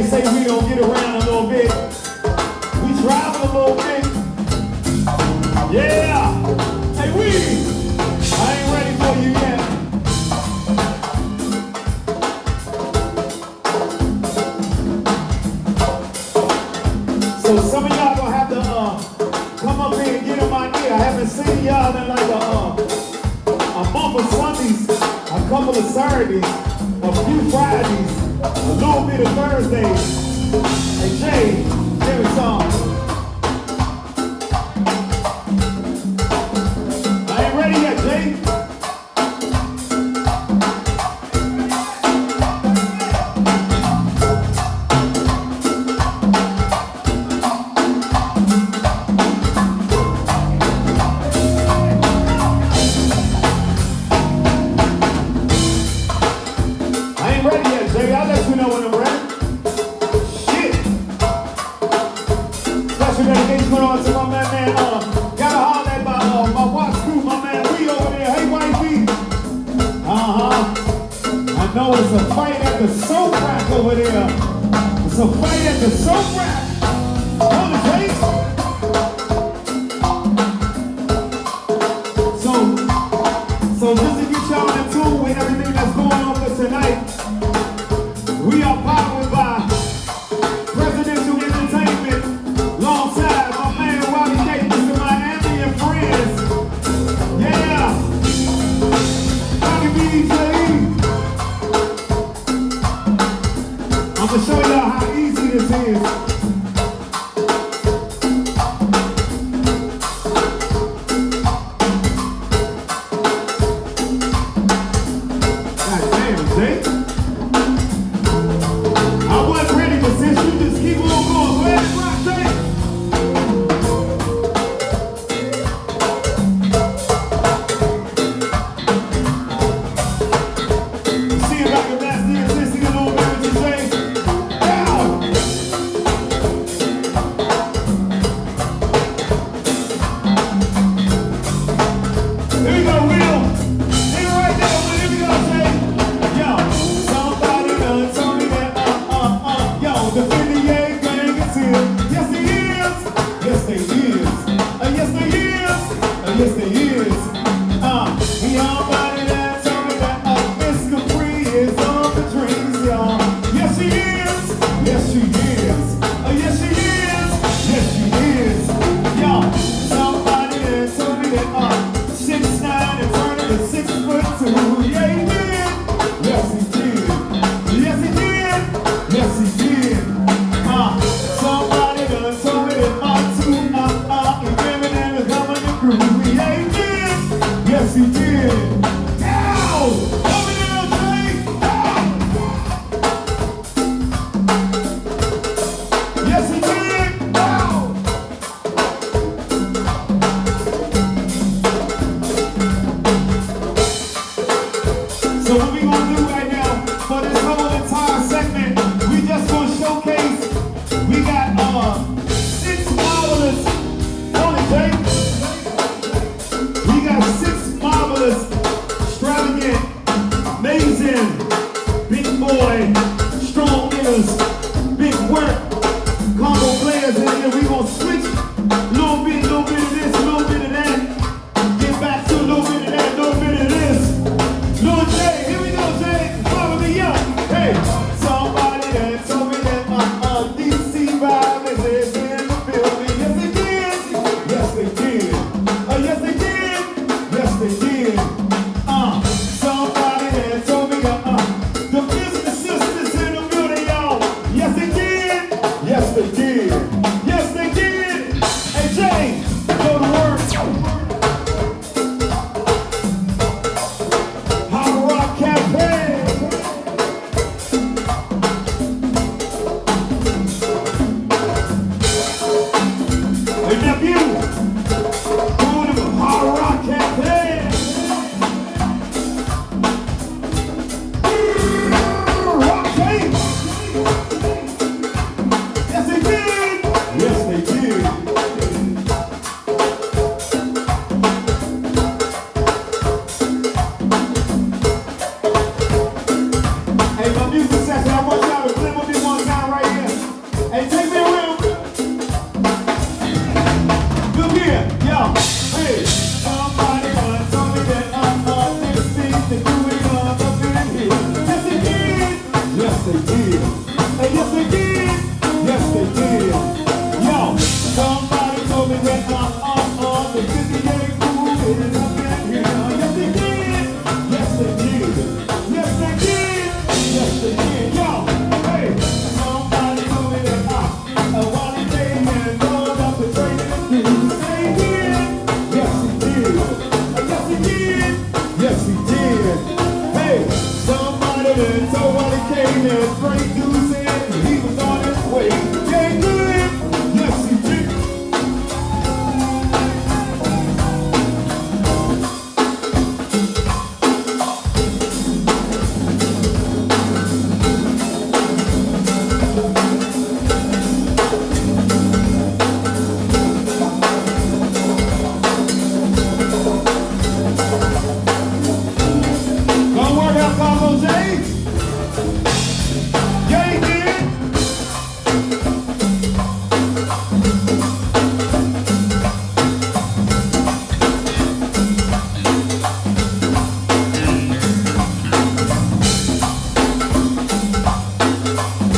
say we don't get around a little bit. We travel a little bit. Yeah. Hey, I ain't ready for you yet. So some of y'all gonna have to come up here and get in my ear. I haven't seen y'all in like a month of Sundays, a couple of Saturdays, a few Fridays, a little bit of Thursdays. Hey Jay, give me some. I ain't ready yet, Jay.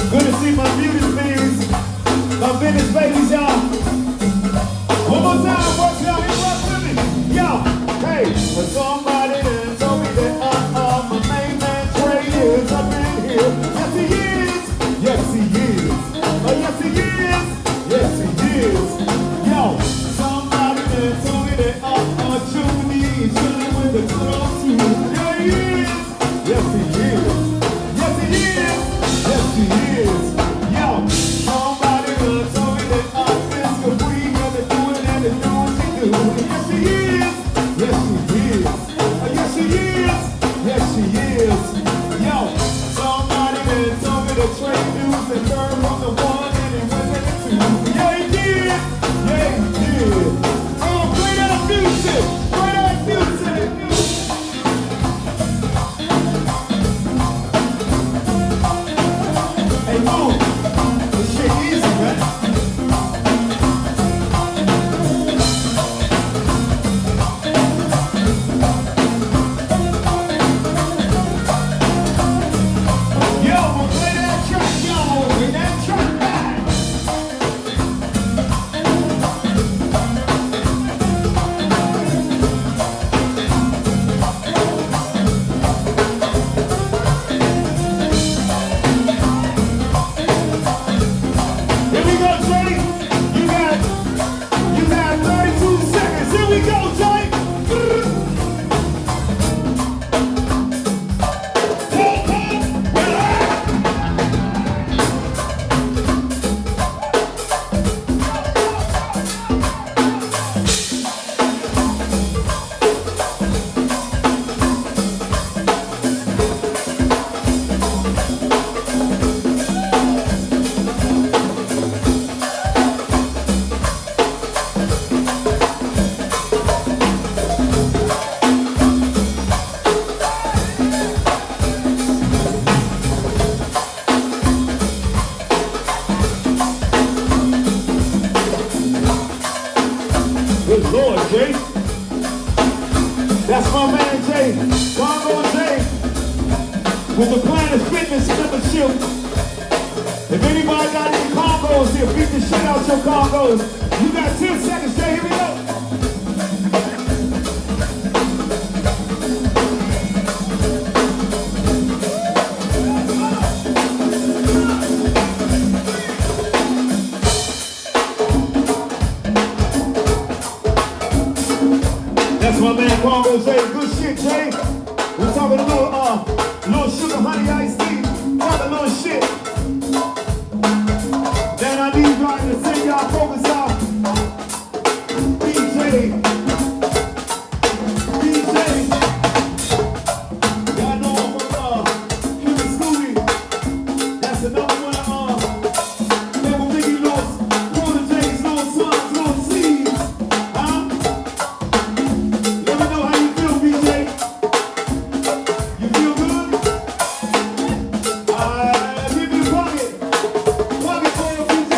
Good to see my beauty queens, my Venice babies, y'all. One more time, work y'all, you rock with me. Yo, hey, but somebody done told me that my main man Trey is up in here. Yes, he is. Yes, he is. Oh, yes, he is. Yes, he is. Yo, somebody done told me that Judy is chilling with the good old team. Yeah, he is. Yes, he is. Yes, he is. Yes, he is. Yo, somebody done told me that Fisker Free got to do it and it's doing what she do. Yes, she is. Yes, she is. Yes, she is. Yes, she is. Yo, somebody done told me the trade news and third from the one and it went to the two. Yeah, he did. Yeah, he did. Oh, play that music. Play that music. Hey, move. This shit easy, man. Yo, we'll play that track, yo. Bring that track back. Here we go, Jay. You got 32 seconds. Here we go, Jay. Good Lord, Jay. That's my man, Jay. Congo Jay. With the Planet Fitness membership. If anybody got any Congos here, beat the shit out your Congos. You got 10 seconds, Jay. Here we go. That's my man Congo Jay. Good shit, Jay. We're talking a little sugar honey iced tea. Talking a little shit. Then I need y'all to sing y'all focus out. DJ. Y'all know him from Cuban Scooby. That's another one. Devil Biggie Lewis. Corner J's, Little Swans, Little C's. Huh? Let me know how you feel, BJ. You feel good? Give me the pocket. Pocket for you, BJ.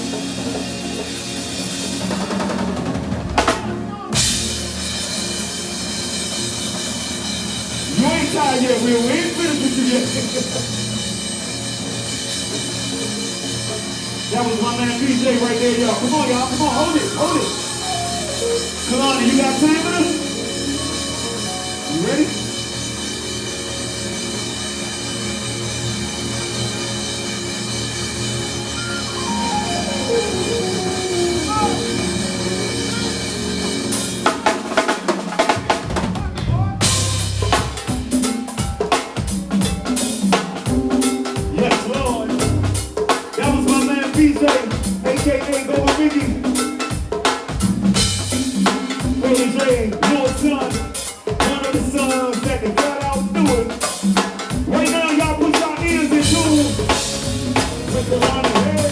You ain't tired yet, Will. We ain't finished with you yet. That was my man BJ right there, y'all. Come on, y'all. Come on, hold it, hold it. Kalani, you got time for this? You ready? Yes, Lord. That was my man BJ, aka Golden Biggie. Golden J, your son, one of the sons that can flat out do it. Right now, y'all put your ears in tune with the line. Hey.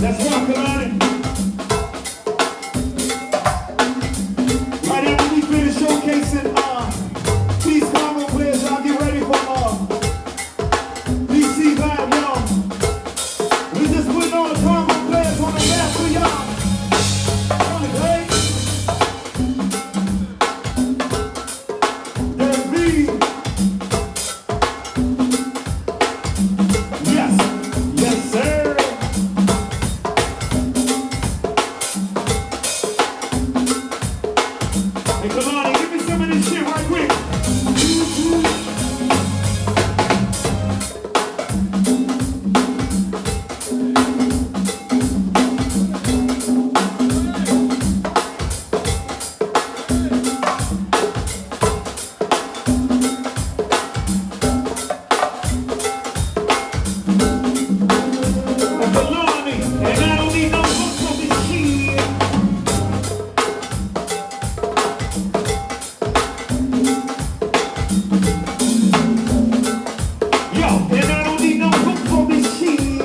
That's right, Kalani. Right after we finish showcasing these common players, y'all get ready for DC vibe, y'all. We just putting all the common players on the map for y'all. On the play. There's me. Yes, yes, sir. Hey, Kalani, give me some of this shit right quick. Kalani, and I don't need no hook from this shit. Yo, and I don't need no hook for this shit.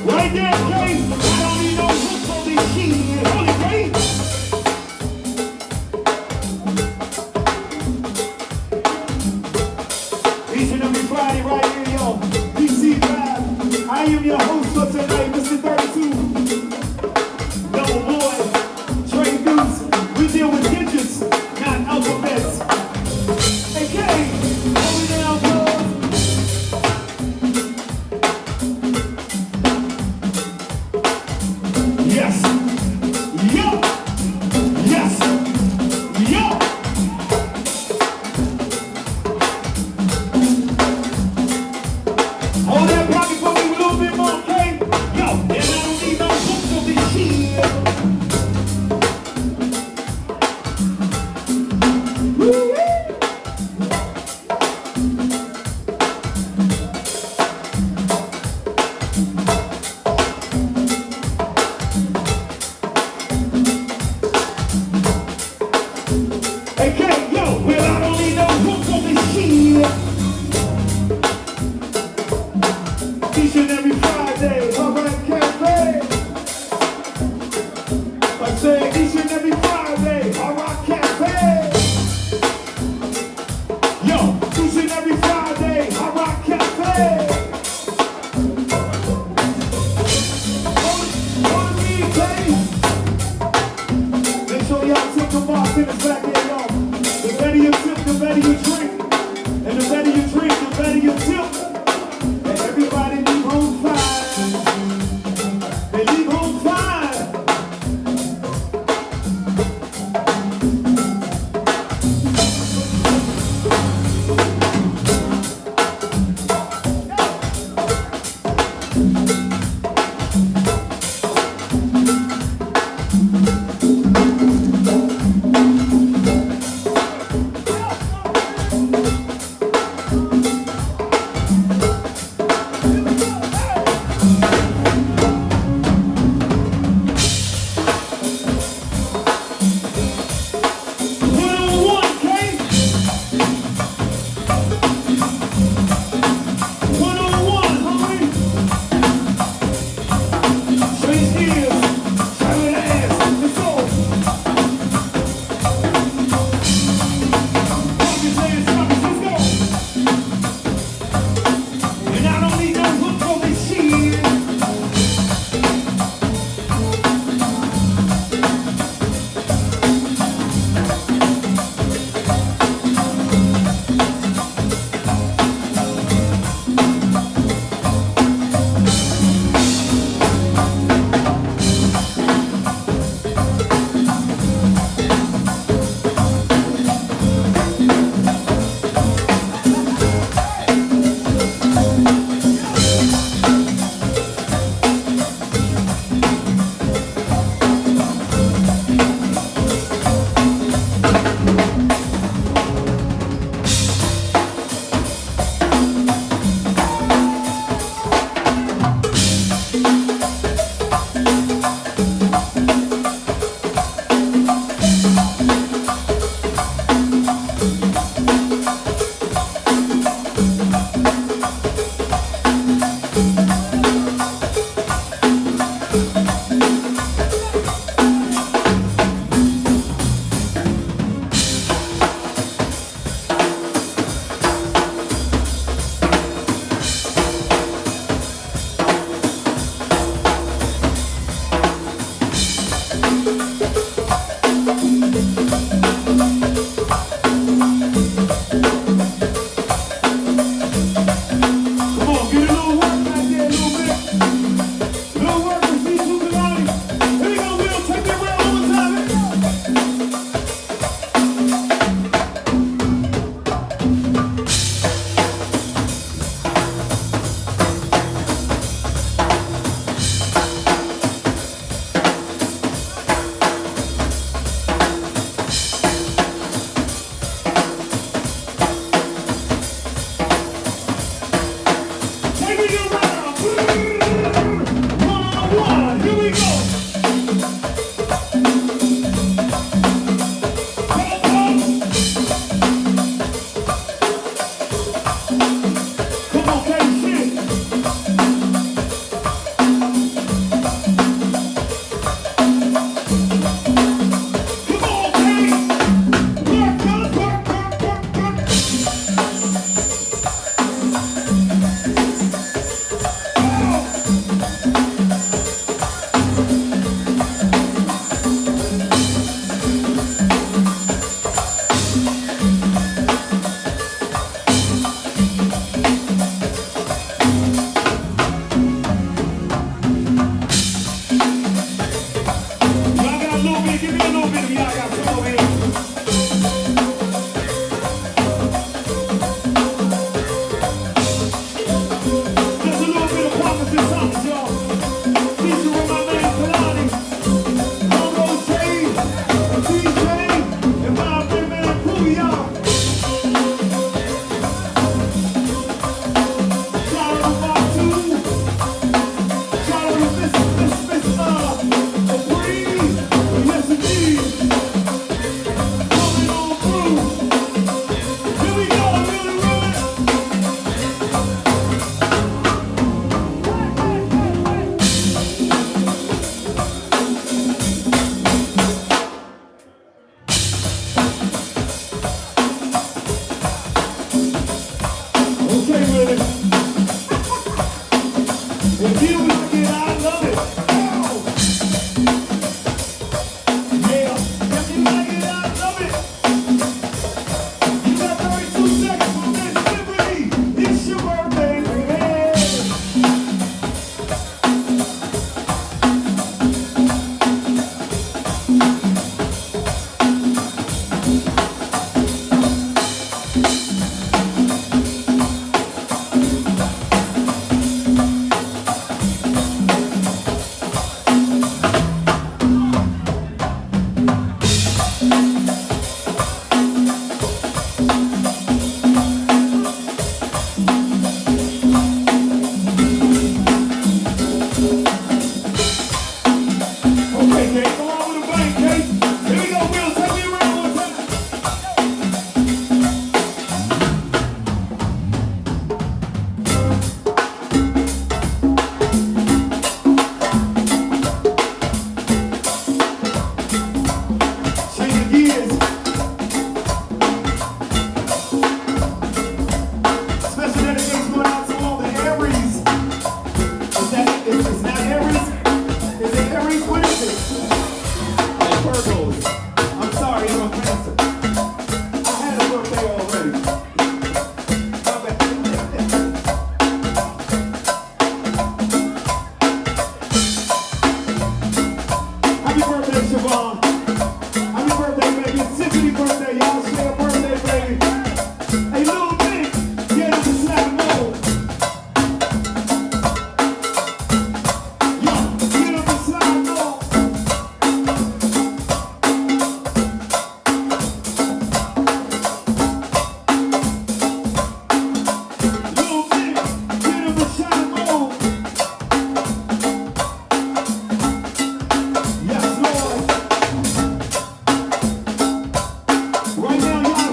Right there, Kay. I don't need no hook for this shit. Hold it, Kay. Each and every Friday right here, yo. DC Vibe. I am your host for tonight, Mr. 32. Double boy, Trey Deuce. We deal with digits, not alphabets. Hey, Kay, hold it down, bros. Yes. Yo. Yes. Yo. Hold that pocket for me a little bit more, okay? Yo, and I don't need no hook for this shit. Woo-wee. Hey, Kay, yo, well, I don't need no hook for this shit. Each and every Friday, alright, cafe. I say each and every Friday, alright, cafe. Yo, each and every Friday, alright, cafe. On me, Kay. Make sure y'all tip the bartenders back there, y'all. The better you tip, the better you drink. And the better you drink, the better you tip. And everybody leave home fine. They leave home fine. birthday. Y'all say a birthday, baby. Hey, little bit, get in the slap mode. Yo, get in the slap mode. Little bit, get in the slap mode. Yes, Lord. Right now, y'all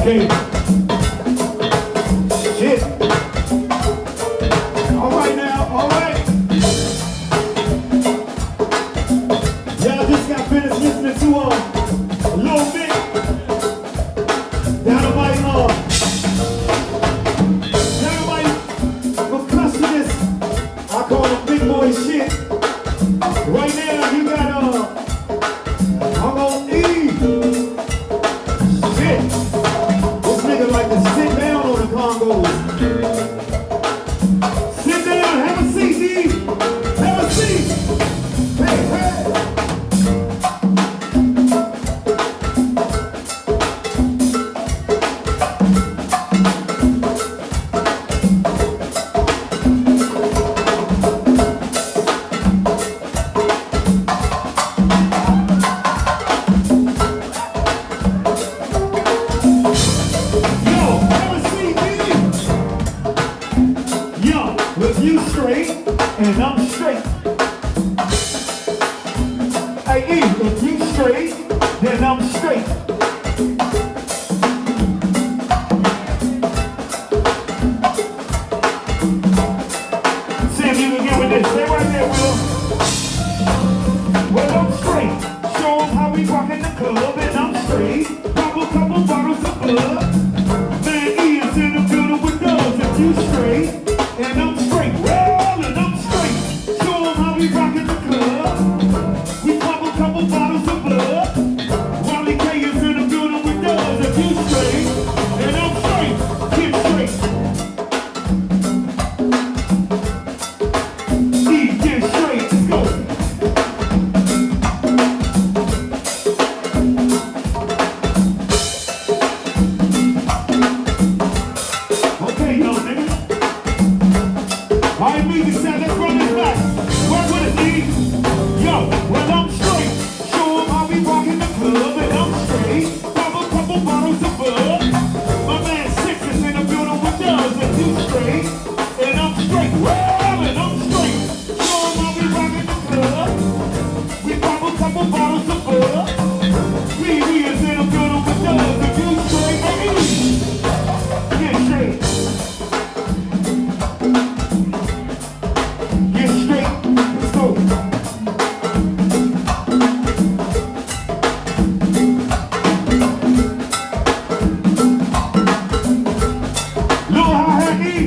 Okay. Shit. All right now, all right. Y'all just got finished listening to a little bit. Dynamite, percussionist. I call them big boy shit. Right now, you got I'm on E. Shit. This nigga like to sit down on the congos. Sit down, have a seat, D. Have a seat. Hey, hey. With you straight, and I'm straight. Hey, E, if you straight, then I'm straight. See if you can get with this. Stay right there, Will. Well, I'm straight. Show 'em how we rock in the club, and I'm straight. Pop a couple bottles of blood. Man, E is in the building with us. If you straight, and I'm straight, well, and I'm straight. Show 'em how we rock in the club. We pop a couple bottles of blood. Wally K is in the building with us. If you straight, and I'm straight, get straight. E, get straight, let's go. Okay, yo, nigga. All right, music set, let's run this back. Work with it, D. Yo, well, I'm straight. Show 'em how we rock in the club, and I'm straight. Pop a couple bottles of bud. My man Six is in the building with us, and you straight. And I'm straight. Well, and I'm straight. Show 'em how we rock in the club. We pop a couple bottles of bud. We is in the building with us, and you straight. Hey, get straight. Get straight, let's go. Little hi-hat E.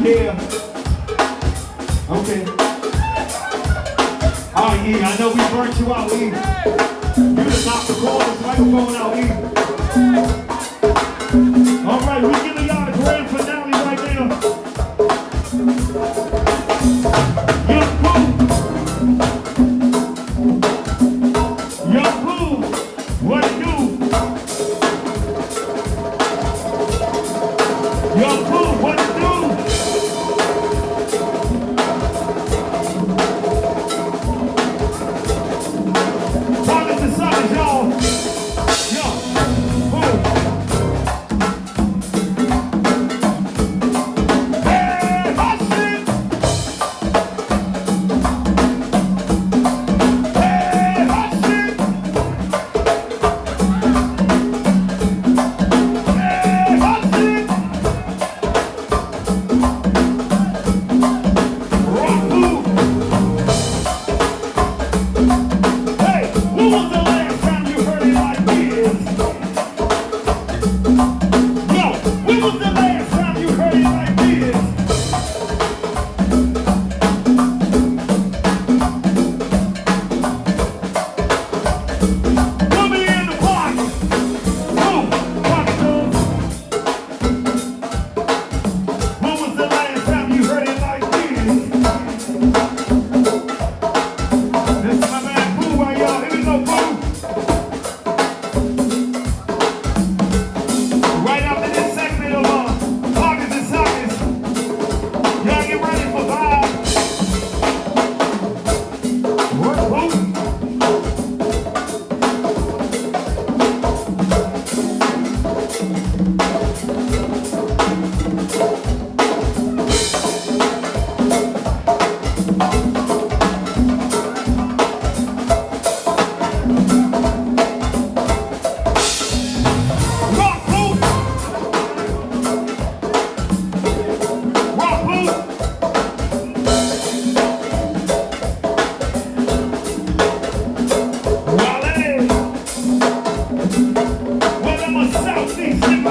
Yeah. Okay. Oh yeah, I know we burnt you out, E. You just knocked the corners, microphone out, E. All right, we giving y'all the grand finale right now. Young Pooh. Young Pooh, what it do? Young Pooh, what it do? Talking to suckers, y'all. Young Pooh. Hey, hot shit. Hey, hot shit. Hey, hot shit. Rock Pooh. Hey, when was the last time you heard it like this? Yo, when was the last time you heard it like this? Put me in the pocket. Boom, pocket boom. When was the last time you heard it like this? This is my man Pooh right y'all. Here we go, Pooh. Right after this segment of Pockets and Sockets, y'all get ready for vibe. What, Pooh? Rock, Pooh! Rock, Pooh! Wale! Well, I'm a Southeast nigga.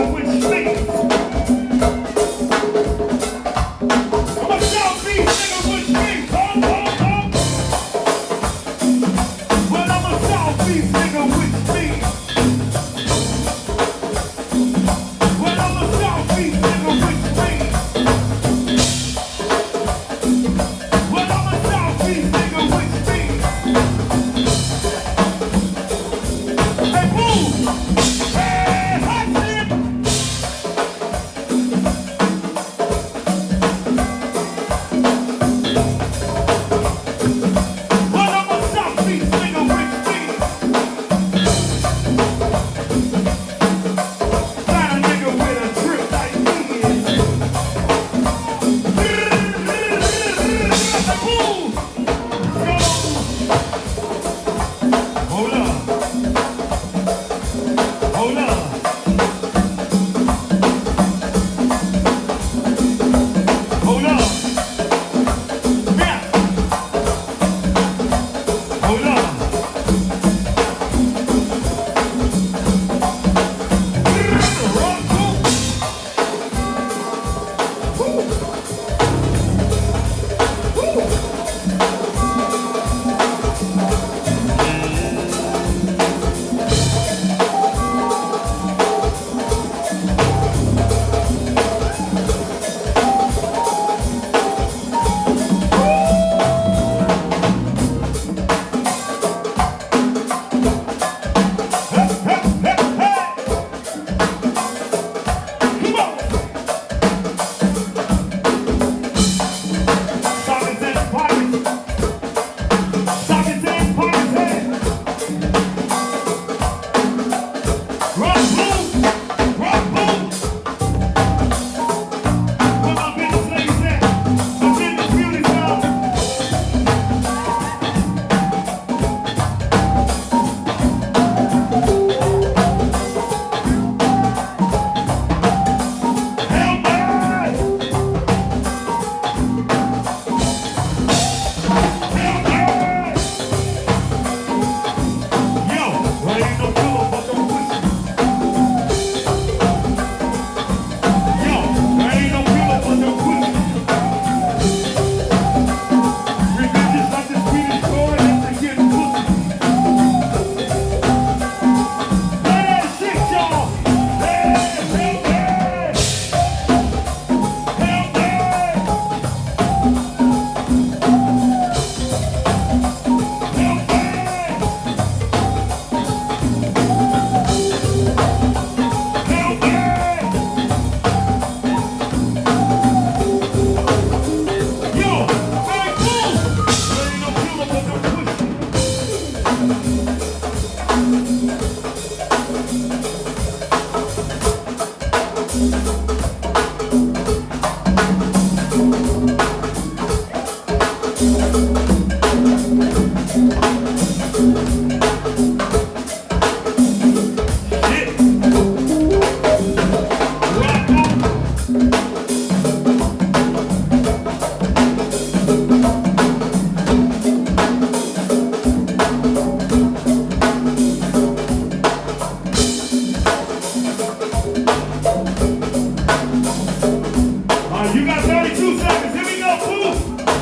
You got 32 seconds. Here we go, Pooh.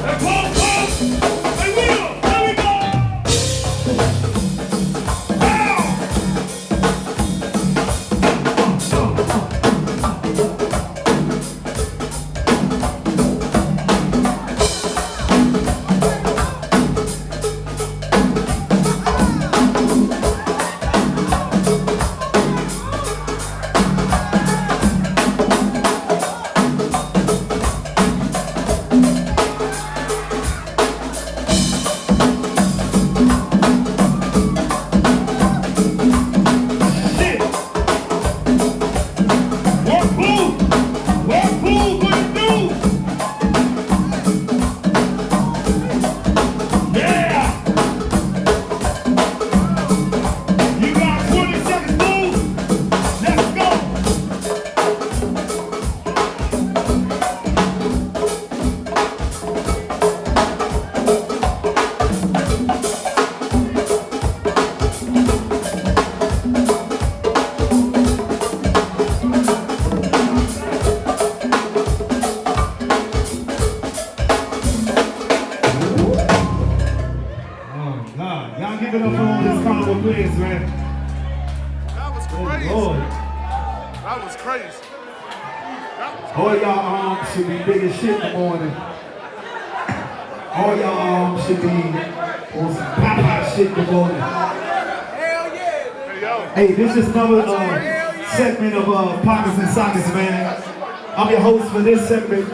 And Pooh. Hey, Will. Here we go. Y'all give it up for all this carnival players, man. That was crazy. Lord. That was crazy. All y'all arms should be big as shit in the morning. All y'all arms should be on some Popeye shit in the morning. Hell yeah. Hey, yo. Hey, this is another segment of Pockets and Sockets, man. I'm your host for this segment,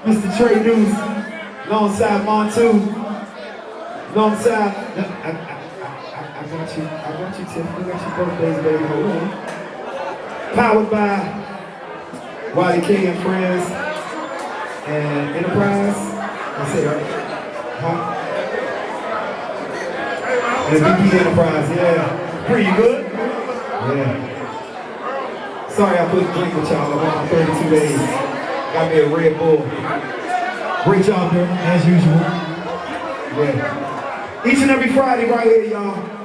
Mr. Trey News, alongside Montu. Alongside, I got you, Tiff. I got your birthdays, baby. Hold on. Powered by YK and Friends and Enterprise. I say right? Huh? And VP Enterprise, yeah. Pretty good? Yeah. Sorry I couldn't drink with y'all. I'm on 32 days. Got me a Red Bull. Great job there, as usual. Yeah. Each and every Friday right here, y'all.